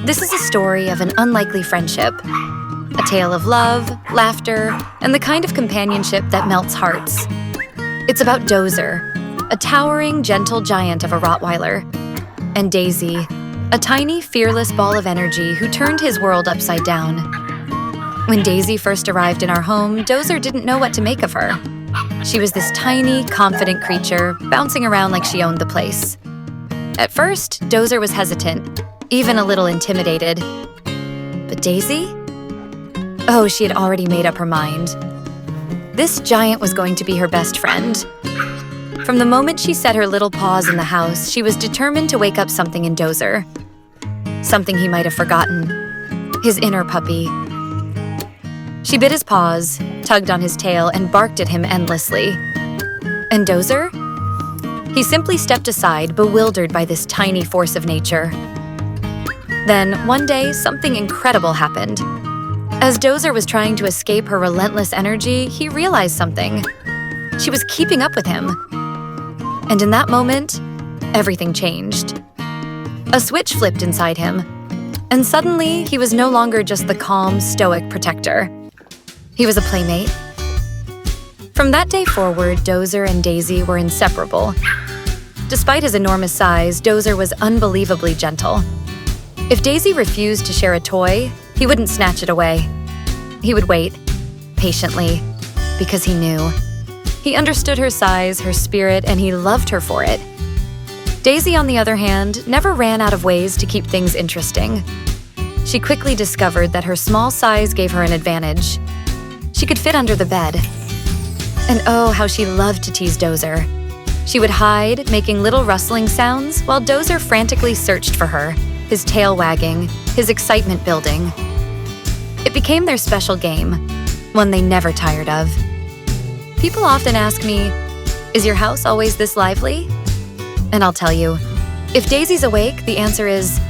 This is a story of an unlikely friendship, a tale of love, laughter, and the kind of companionship that melts hearts. It's about Dozer, a towering, gentle giant of a Rottweiler, and Daisy, a tiny, fearless ball of energy who turned his world upside down. When Daisy first arrived in our home, Dozer didn't know what to make of her. She was this tiny, confident creature, bouncing around like she owned the place. At first, Dozer was hesitant, even a little intimidated. But Daisy? Oh, she had already made up her mind. This giant was going to be her best friend. From the moment she set her little paws in the house, she was determined to wake up something in Dozer. Something he might have forgotten. His inner puppy. She bit his paws, tugged on his tail, and barked at him endlessly. And Dozer? He simply stepped aside, bewildered by this tiny force of nature. Then, one day, something incredible happened. As Dozer was trying to escape her relentless energy, he realized something. She was keeping up with him. And in that moment, everything changed. A switch flipped inside him, and suddenly he was no longer just the calm, stoic protector. He was a playmate. From that day forward, Dozer and Daisy were inseparable. Despite his enormous size, Dozer was unbelievably gentle. If Daisy refused to share a toy, he wouldn't snatch it away. He would wait, patiently, because he knew. He understood her size, her spirit, and he loved her for it. Daisy, on the other hand, never ran out of ways to keep things interesting. She quickly discovered that her small size gave her an advantage. She could fit under the bed. And oh, how she loved to tease Dozer. She would hide, making little rustling sounds, while Dozer frantically searched for her, his tail wagging, his excitement building. It became their special game, one they never tired of. People often ask me, "Is your house always this lively?" And I'll tell you, if Daisy's awake, the answer is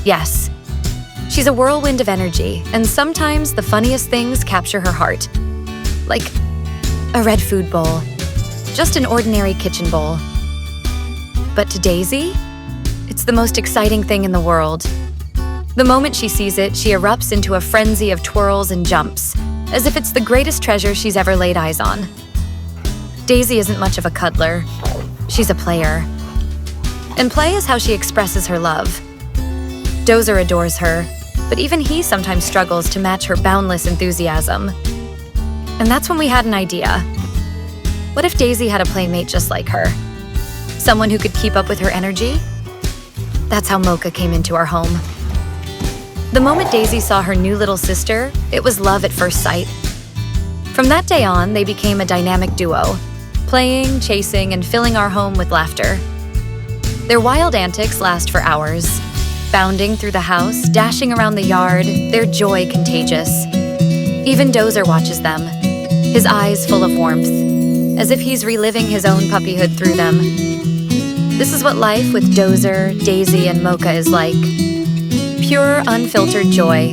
yes. She's a whirlwind of energy, and sometimes the funniest things capture her heart. Like a red food bowl, just an ordinary kitchen bowl. But to Daisy, it's the most exciting thing in the world. The moment she sees it, she erupts into a frenzy of twirls and jumps, as if it's the greatest treasure she's ever laid eyes on. Daisy isn't much of a cuddler. She's a player. And play is how she expresses her love. Dozer adores her, but even he sometimes struggles to match her boundless enthusiasm. And that's when we had an idea. What if Daisy had a playmate just like her? Someone who could keep up with her energy? That's how Mocha came into our home. The moment Daisy saw her new little sister, it was love at first sight. From that day on, they became a dynamic duo, playing, chasing, and filling our home with laughter. Their wild antics last for hours. Bounding through the house, dashing around the yard, their joy contagious. Even Dozer watches them, his eyes full of warmth, as if he's reliving his own puppyhood through them. This is what life with Dozer, Daisy, and Mocha is like. Pure, unfiltered joy.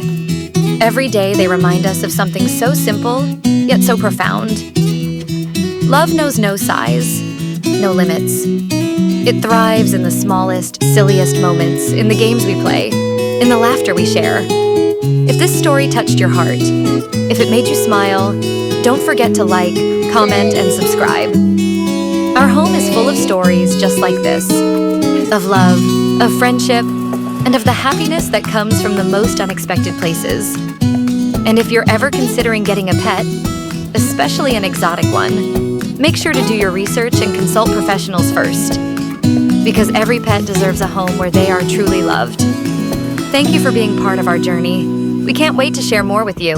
Every day they remind us of something so simple, yet so profound. Love knows no size, no limits. It thrives in the smallest, silliest moments, in the games we play, in the laughter we share. If this story touched your heart, if it made you smile, don't forget to like, comment, and subscribe. Our home is full of stories just like this, of love, of friendship, and of the happiness that comes from the most unexpected places. And if you're ever considering getting a pet, especially an exotic one, make sure to do your research and consult professionals first, because every pet deserves a home where they are truly loved. Thank you for being part of our journey. We can't wait to share more with you.